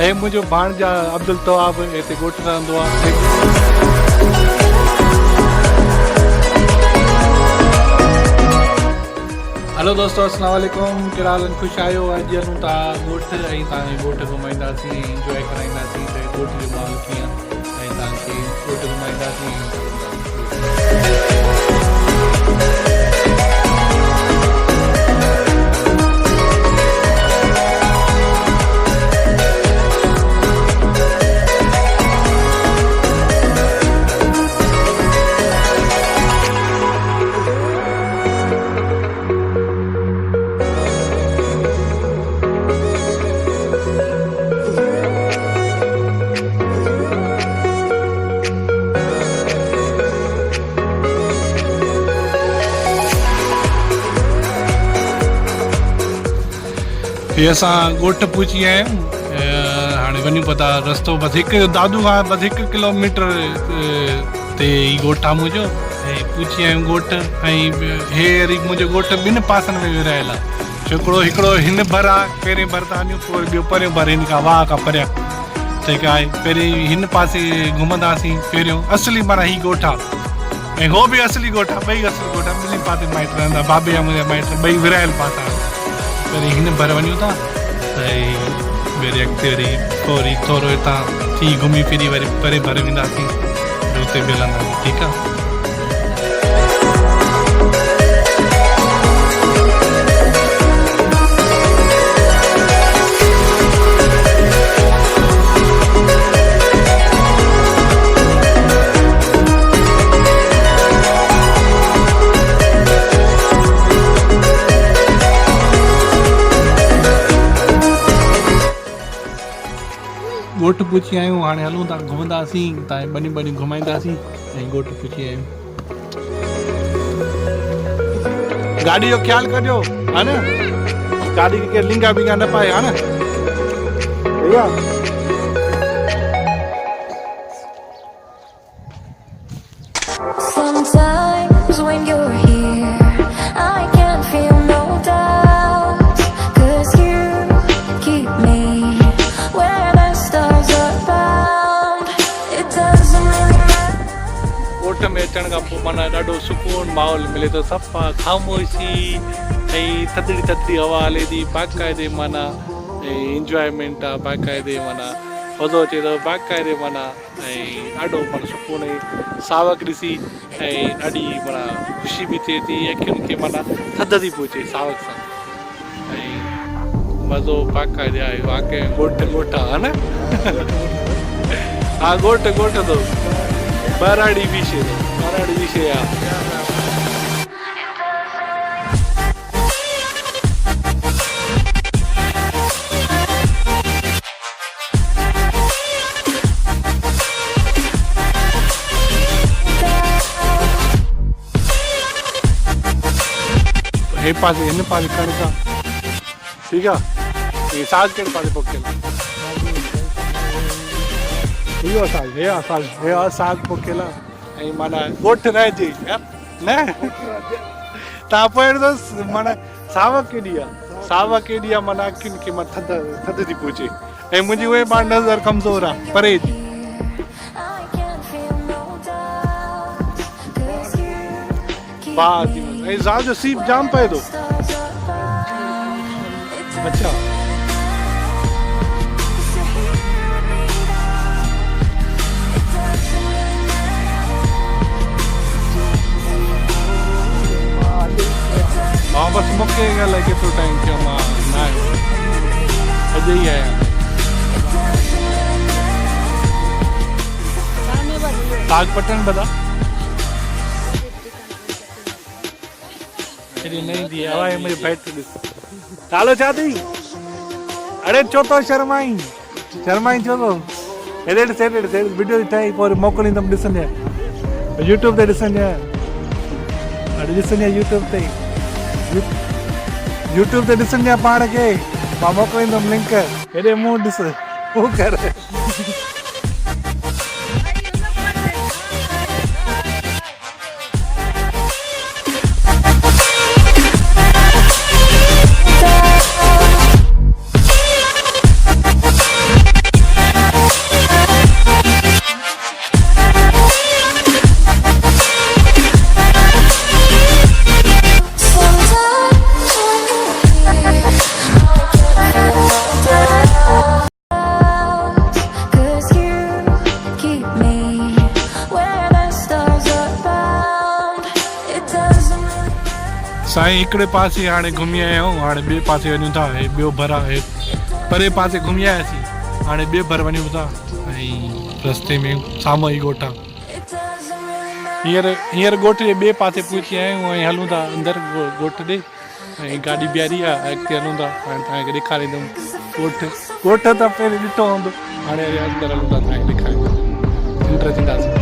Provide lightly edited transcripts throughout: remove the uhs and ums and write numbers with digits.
हे मुंहिंजो भाणजा अब्दुल तवाब हिते ॻोठ रहंदो आहे। हेलो दोस्तों, अस्सलाम वालेकुम। कहिड़ा हाल आहिनि? ख़ुशि आहियो? अॼु हलूं था ॻोठ ऐं तव्हांखे ॻोठ घुमाईंदासीं, इंजॉय कराईंदासीं त ॻोठ जो माहौल कीअं ऐं तव्हांखे ॻोठ घुमाईंदासीं। हे असां ॻोठ पहुची विया आहियूं। हाणे वञूं पता रस्तो बसि हिकु दादू खां बसि 1 किलोमीटर ते ई ॻोठ आहे मुंहिंजो। ऐं पहुची विया आहियूं ॻोठ। ऐं हे वरी मुंहिंजो ॻोठ ॿिनि पासनि में विरहायल आहे। हिकिड़ो हिन भर आहे, पहिरें भर था वञूं, पोइ ॿियो परियों भर हिन खां वाह खां परियां ठीकु आहे। पहिरीं हिन पासे घुमंदासीं, पहिरियों असली माना हीउ ॻोठ आहे ऐं हो बि असली ॻोठ आहे। ॿई असली ॻोठ आहे, ॿिन्ही पासे माइट रहंदा, बाबे जा मुंहिंजा माइट ॿई विरहायल पासा। वरी हिन भर वञूं था ऐं वरी अॻिते वरी थोरो हितां थी घुमी फिरी वरी परे भरे वेंदासीं, हुते बि हलंदासीं। ठीकु आहे। ॻोठ पहुची आहियूं, हाणे हलूं था घुमंदासीं, तव्हां बनी घुमाईंदासीं ऐं ॻोठ पहुची आहियूं। गाॾी जो ख़्यालु कजो हा न, गाॾी खे केरु लिंगा बिंगा न पाए हा न भैया। Sometimes when you're here, I can't feel no doubt, 'cause you keep me where the stars are bound. It doesn't really matter. ॻोठ में अचण खां पोइ माना ॾाढो सुकून माहौल मिले थो, सफ़ा ख़ामोशी ऐं थधिड़ी हवा हले थी, बाक़ाइदे माना इंजॉयमेंट आहे, बाक़ाइदे माना मज़ो अचे थो, बाक़ाइदे माना ऐं ॾाढो माना सुकून ऐं सावक ॾिसी ऐं ॾाढी माना ख़ुशी बि थिए थी, अखियुनि खे माना थधि थी पहुचे सावक सां ऐं मज़ो बाक़ाइदे आहे। वाक़ई ॻोठ आहे हा न हा, ॻोठ थो ॿाराड़ी विषय आहे। हे पासे हिन पासे कणिक आहे, ठीकु आहे। हे साग कहिड़े पासे पोखियल इहो साग, हे साग पोखियल आहे ऐं माना ॻोठ रहिजे न तव्हां पोइ माना सावक केॾी आहे माना अखियुनि खे मां थधि थी पहुचे ऐं मुंहिंजी उहे पाण नज़र कमज़ोर आहे परे जी। ऐं ज़ाल जो सीप जाम पए थो। अच्छा हाँ, बस मूंखे ॻाल्हि केतिरो टाइम थियो मां न आहियो, अॼु ई आहियां। साग पटन बता नहीं दिया हवा है मुझे बैठ चालो चाहती अरे चौथो शर्माई छो तो एडिट वीडियो ठाही पोइ मोकिलींदुमि ॾिसंदे यूट्यूब ते ॾिसंदे यूट्यूब ते ॾिसंदे पाण खे मां मोकिलींदुमि लिंक हेॾे मुंहुं ॾिस हू कर। साईं हिकिड़े पासे हाणे घुमी आया आहियूं, हाणे ॿिए पासे वञूं था। हे ॿियो भर आहे, परे पासे घुमी आयासीं, हाणे ॿिए भर वञूं था। ऐं रस्ते में साम्हूं ई ॻोठ आहे। हींअर ॻोठ जे ॿिए पासे पहुची आया आहियूं ऐं हलूं था अंदरि ॻोठ ॾे। ऐं गाॾी बीहारी आहे, अॻिते हलूं था। हाणे तव्हांखे ॾेखारींदुमि ॻोठ त पहिरीं ॾिठो हूंदो, हाणे अंदरि हलूं था, तव्हांखे ॾेखारींदुमि, enter थींदासीं।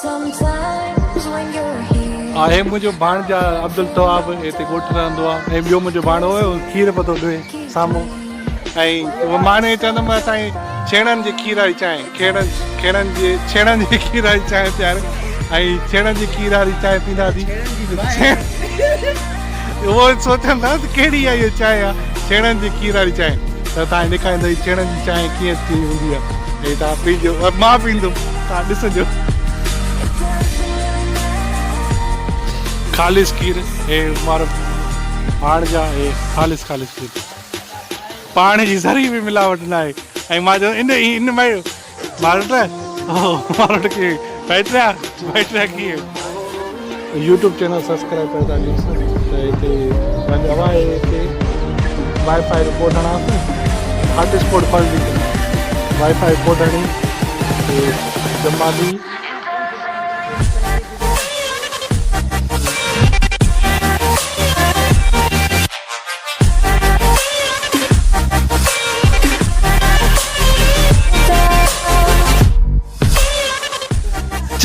Sometimes when you're here आहे मुंहिंजो भाणजा अब्दुल तवाब, हिते ॻोठ रहंदो आहे। ऐं ॿियो मुंहिंजो भाणो हुयो, खीर पतो ॾिए साम्हूं। ऐं माने चवंदुमि असांजी छेणनि जी खीर वारी चांहि, छेणनि जी खीर वारी चांहि पीआरे। ऐं छेणनि जी खीर वारी चांहि पींदासीं। उहो सोचंदा त कहिड़ी आहे इहा चांहि आहे, छेणनि जी खीर वारी चांहि। त तव्हां ॾेखारींदो छेणनि जी चांहि कीअं थी हूंदी आहे। ऐं तव्हां पीजो, मां पींदुमि, तव्हां ॾिसिजो। ख़ालिस खीर, हे हमारो भाणजा, हे ख़ालिस खीर, पाणी जी ज़री बि मिलावट न आहे। ऐं मां चयो इन में मारोट खे बैटरिया कीअं यूट्यूब चैनल सब्सक्राइब करे था ॾिसो। त हिते हवा आहे, हिते वाईफाई रिपोर्ट हणांसि, हॉटस्पॉट खोल ॾिजो, वाईफाई रिपोर्ट हणी जमाली।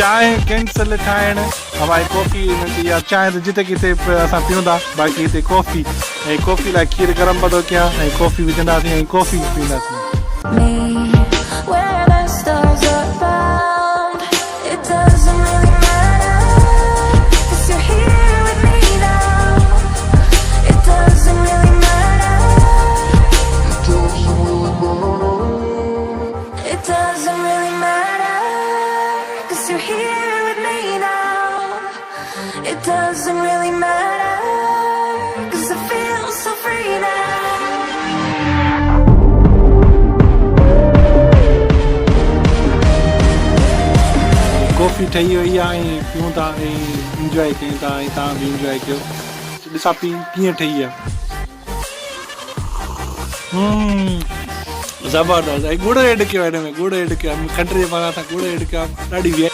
चांहि कैंसल ठाहिण, हवाई कॉफ़ी या चांहि त जिते किथे असां पीऊं था। बाक़ी हिते कॉफ़ी, ऐं कॉफ़ी लाइ खीर गरम पतो कयां ऐं कॉफ़ी विझंदासीं ऐं coffee पीअंदासीं। me where the stars are bound. It doesn't really matter 'cause you're here with me now. It doesn't really matter. It doesn't really matter 'cause you're here with me now. It doesn't really matter 'cause I feel so free now. Coffee ठही वई आहे ऐं पीऊं था ऐं enjoy कयूं था। ऐं तव्हां बि इंजॉय कयो, ॾिसां पी कीअं ठही आहे। ज़बरदस्त। ऐं गुड़ एड कयो आहे, हिन में गुड़ एड कयो आहे, खंड जे मथां सां गुड़ एड कयो आहे, ॾाढी वे।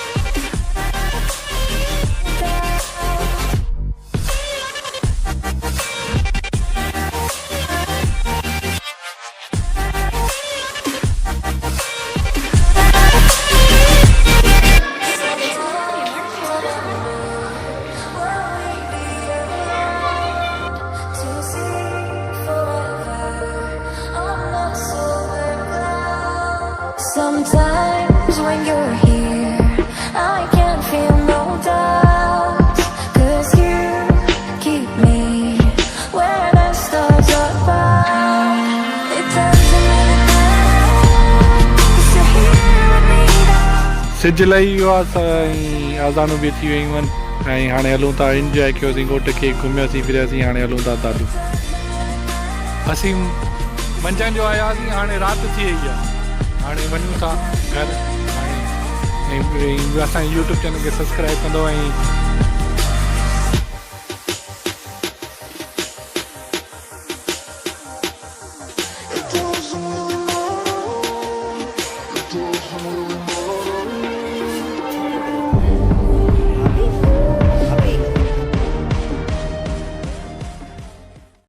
Sometimes when you're here, I can't feel no doubt 'cause you keep me where the stars are bound. It doesn't really matter 'cause you're here with me now. सिज लही वियो आहे ऐं आज़ानूं बि थी वियूं आहिनि। ऐं हाणे हलूं था, इंजॉय कयोसीं, ॻोठ खे घुमियासीं फिरियासीं। हाणे हलूं था दादू। असीं मंझंदि जो आयासीं, हाणे राति थी वई आहे, हाणे वञूं था घर। हाणे ऐं असांजे यूट्यूब चैनल खे सब्सक्राइब कंदो ऐं